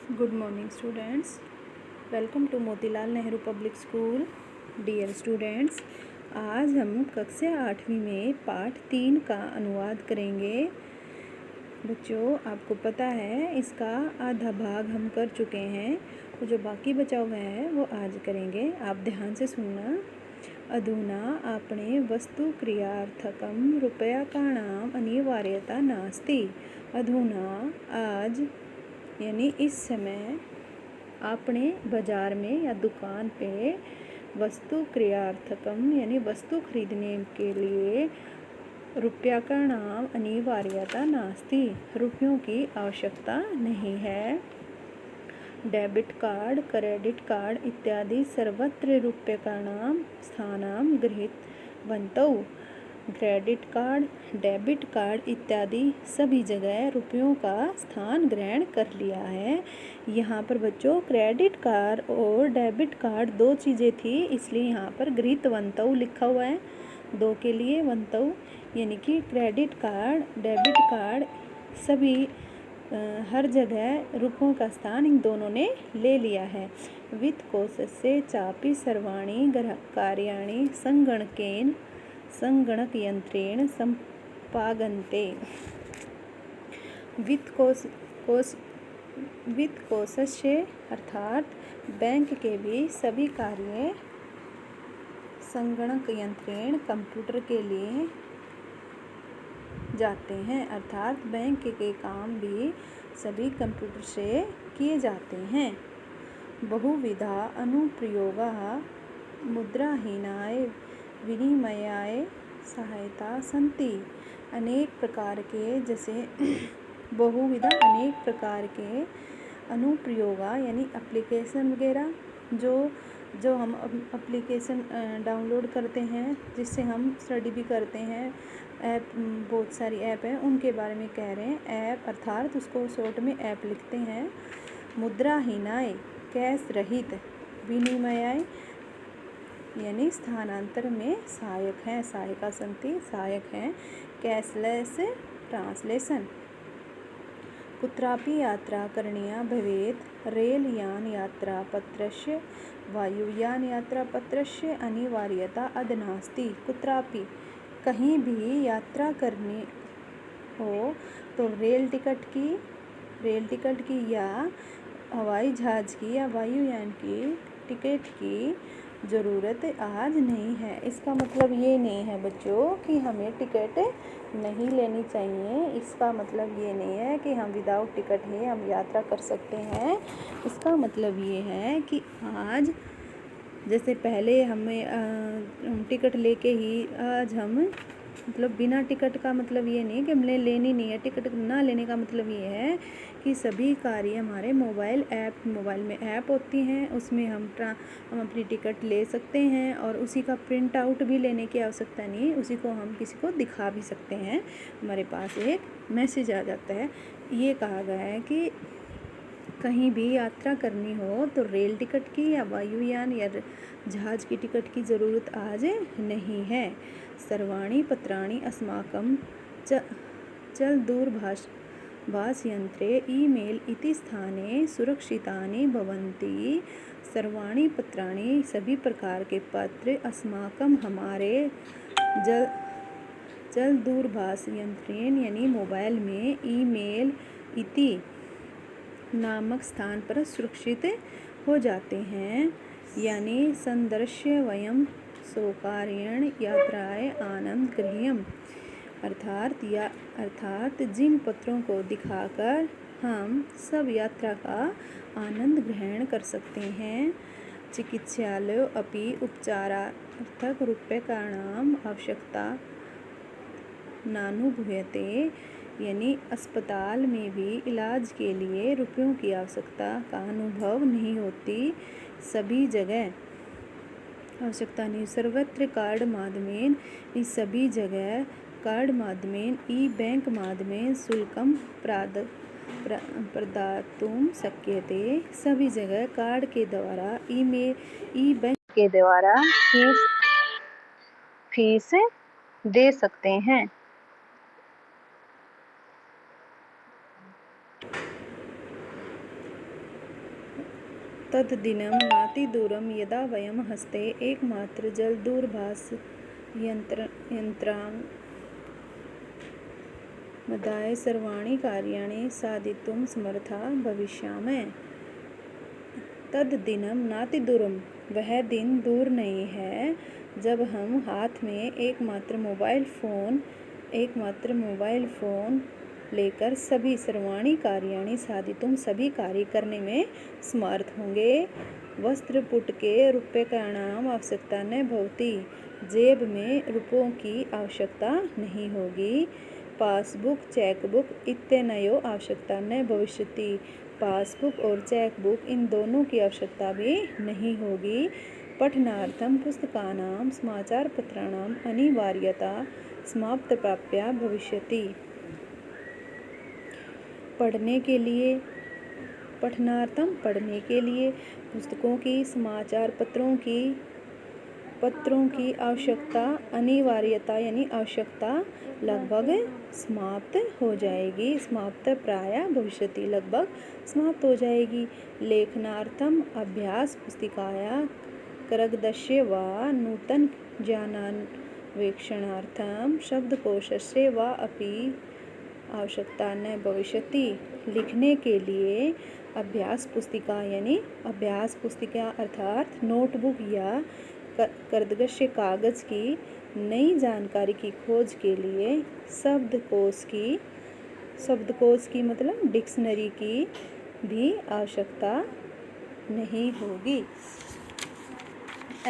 Good morning students. Welcome to Motilal Nehru public school. Dear students, आज हम कक्षा 8वीं में पाठ 3 का अनुवाद करेंगे. बच्चों, आपको पता है इसका आधा भाग हम कर चुके हैं, तो जो बाकी बचा हुआ है वो आज करेंगे. आप ध्यान से सुनना. अधुना आपणे वस्तु क्रियार्थकम रूप्यकाणाम अनिवार्यता नास्ति. अधुना आज यानी इस समय आपने बाज़ार में या दुकान पे वस्तु क्रियार्थकम यानी वस्तु खरीदने के लिए रुपया का नाम अनिवार्यता नास्ति, रुपयों की आवश्यकता नहीं है. डेबिट कार्ड, क्रेडिट कार्ड इत्यादि सर्वत्र रुपये का नाम स्थानाम गृहीतवन्तौ. क्रेडिट कार्ड, डेबिट कार्ड इत्यादि सभी जगह रुपयों का स्थान ग्रहण कर लिया है. यहाँ पर बच्चों क्रेडिट कार्ड और डेबिट कार्ड दो चीज़ें थी, इसलिए यहाँ पर गृहीतवन्तौ लिखा हुआ है. दो के लिए वन्तौ यानी कि क्रेडिट कार्ड, डेबिट कार्ड सभी हर जगह रुपयों का स्थान इन दोनों ने ले लिया है. वित्तकोशस्य चापि सर्वाणि कार्याणि संगणकयंत्रेण संपादन्ते. वित्तकोशस्य अर्थात बैंक के भी सभी कार्य संगणक यंत्रेण कंप्यूटर के लिए जाते हैं, अर्थात बैंक के काम भी सभी कंप्यूटर से किए जाते हैं. बहुविधा अनुप्रयोगाः मुद्राहीनाय विनिमयाय सहायता सन्ति. अनेक प्रकार के जैसे बहुविधा अनेक प्रकार के अनुप्रयोगा यानी एप्लीकेशन वगैरह जो हम एप्लीकेशन डाउनलोड करते हैं जिससे हम स्टडी भी करते हैं. ऐप बहुत सारी ऐप हैं, उनके बारे में कह रहे हैं. ऐप अर्थात उसको शॉर्ट में ऐप लिखते हैं. मुद्राहीनाय कैश रहित, विनिमयाय यानी स्थानांतर में सहायक हैं, सहायका संति सहायक हैं. Cashless translation. कुत्रापि यात्रा करणीया भवेत्, रेल यान यात्रा पत्रस्य वायुयान यात्रा पत्रस्य अनिवार्यता अद नास्ति. कुत्रापि कहीं भी यात्रा करनी हो तो रेल टिकट की या हवाई जहाज़ की या वायुयान की टिकट की ज़रूरत आज नहीं है. इसका मतलब ये नहीं है बच्चों कि हमें टिकट नहीं लेनी चाहिए. इसका मतलब ये नहीं है कि हम विदाउट टिकट ही हम यात्रा कर सकते हैं. इसका मतलब ये है कि आज जैसे पहले हमें टिकट लेके ही आज हम मतलब बिना टिकट का मतलब ये नहीं कि हमने लेनी नहीं है. टिकट ना लेने का मतलब ये है कि सभी कार्य हमारे मोबाइल में ऐप होती हैं, उसमें हम अपनी टिकट ले सकते हैं और उसी का प्रिंट आउट भी लेने की आवश्यकता नहीं, उसी को हम किसी को दिखा भी सकते हैं. हमारे पास एक मैसेज आ जाता है. ये कहा गया है कि कहीं भी यात्रा करनी हो तो रेल टिकट की या वायुयान या जहाज़ की टिकट की ज़रूरत आज नहीं है. सर्वाणि पत्राणि अस्माकं चल दूरभाष यंत्रे ईमेल इति स्थाने सुरक्षितानि भवन्ति. सर्वाणि पत्राणि सभी प्रकार के पत्र अस्माकं हमारे चल दूरभाष यंत्रेण यानी मोबाइल में ईमेल इति नामक स्थान पर सुरक्षित हो जाते हैं. यानी संदर्श्य वयम सौकार्येण यात्राय आनंद गृह्यम. अर्थात जिन पत्रों को दिखाकर हम सब यात्रा का आनंद ग्रहण कर सकते हैं. चिकित्सालय अपि उपचारार्थक रूप्यकाणाम आवश्यकता नानुभूयते. यानी अस्पताल में भी इलाज के लिए रुपयों की आवश्यकता का अनुभव नहीं होती. सभी जगह आवश्यकता नहीं. सर्वत्र कार्ड माध्यमेन सभी जगह कार्ड माध्यमेन ई बैंक माध्यमेन शुल्कम प्रदातुं शक्यते. सभी जगह कार्ड के द्वारा ई बैंक के द्वारा फीस दे सकते हैं. तद्दिनं नातिदूरं यदा वयं हस्ते एकमात्र जलदूरभाषयन्त्रमदाय सर्वाणि कार्याणि साधितुं समर्था भविष्यामः। तद्दिनं नातिदूरम, वह दिन दूर नहीं है जब हम हाथ में एकमात्र मोबाइल फ़ोन लेकर सभी सर्वाणि कार्याणि साधितुं, सभी कार्य करने में समर्थ होंगे। वस्त्रपुटके रूप्यकाणां आवश्यकता न भवति, जेब में रुपयों की आवश्यकता नहीं होगी। पासबुक चेकबुक इत्यनयोः आवश्यकता न भविष्यति, पासबुक और चेकबुक इन दोनों की आवश्यकता भी नहीं होगी। पठनार्थं पुस्तकानां समाचारपत्राणाम् अनिवार्यता समाप्तप्राप्या भविष्यति। पठनार्थम पढ़ने के लिए पुस्तकों की, समाचार पत्रों की आवश्यकता, अनिवार्यता यानी आवश्यकता लगभग समाप्त हो जाएगी। समाप्त प्रायः भविष्यति, लगभग समाप्त हो जाएगी। लेखनार्थम अभ्यास पुस्तिकाया करगदस्य वा नूतन ज्ञानान्वेषणार्थम शब्दकोशस्य वा अपि आवश्यकता न भविष्यति। लिखने के लिए अभ्यास पुस्तिका यानी अभ्यास पुस्तिका अर्थात नोटबुक या करगदस्य कागज़ की नई जानकारी की खोज के लिए शब्दकोश की मतलब डिक्शनरी की भी आवश्यकता नहीं होगी।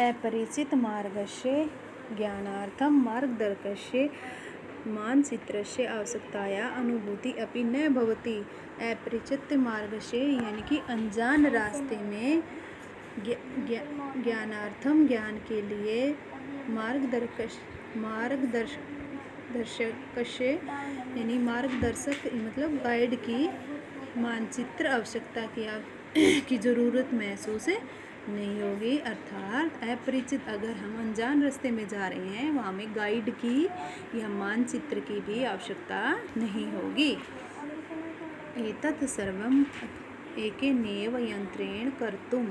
अपरिचित मार्गस्य ज्ञानार्थं मार्गदर्शकस्य मानचित्रस्य आवश्यकताया अनुभूति अपि न भवति। अपरिचित मार्गस्य यानी कि अनजान रास्ते में ज्ञानार्थम ज्ञान के लिए मार्गदर्शकस्य यानी मार्गदर्शक मतलब गाइड की मानचित्र आवश्यकता की ज़रूरत महसूस नहीं होगी। अर्थात अपरिचित, अगर हम अनजान रास्ते में जा रहे हैं वहाँ में गाइड की या मानचित्र की भी आवश्यकता नहीं होगी। एतत् सर्वम एकेनैव यंत्रेण कर्तुम्,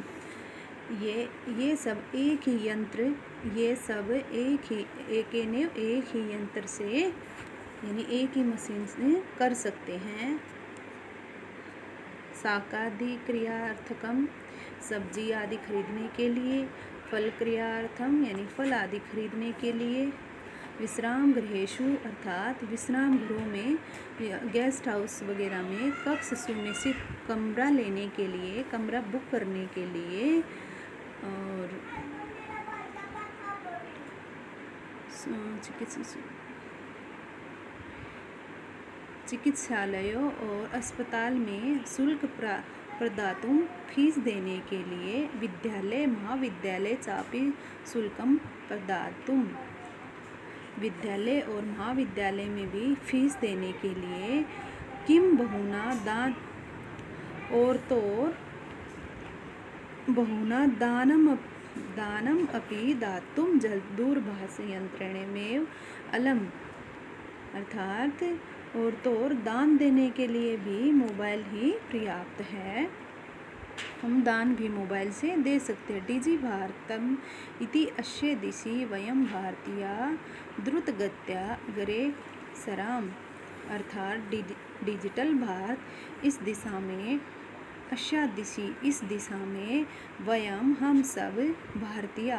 ये सब एक ही यंत्र से यानी एक ही मशीन से कर सकते हैं। शाकादि क्रियार्थकम, सब्जी आदि खरीदने के लिए। फल क्रियार्थम यानी फल आदि खरीदने के लिए। विश्राम गृहेषु अर्थात विश्राम गृहों में, गेस्ट हाउस वगैरह में कक्ष सुनिश्चित कमरा लेने के लिए, कमरा बुक करने के लिए। और चिकित्सालयों और अस्पताल में शुल्क प्रदातुं, फीस देने के लिए। विद्यालय महाविद्यालय चापि शुल्कं प्रदातुं, विद्यालय और महाविद्यालय में भी फीस देने के लिए। किम बहुना दानम अपि दातुं जलदूरभाषयंत्रेणमेव अलम, अर्थात और तो और दान देने के लिए भी मोबाइल ही पर्याप्त है। हम दान भी मोबाइल से दे सकते हैं। डिजि भारतम इति अस्य दिशि वयं भारतीया द्रुतगत्या अग्रे सराम, अर्थात डिजिटल भारत इस दिशा में, इस दिशा में वयम हम सब भारतीय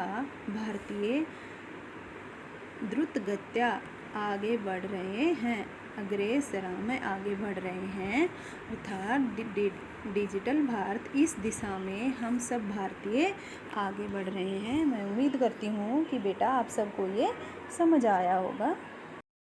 द्रुतगत्या आगे बढ़ रहे हैं। अग्रेसरा में आगे बढ़ रहे हैं, अर्थात डिजिटल भारत इस दिशा में हम सब भारतीय आगे बढ़ रहे हैं। मैं उम्मीद करती हूँ कि बेटा आप सबको ये समझ आया होगा।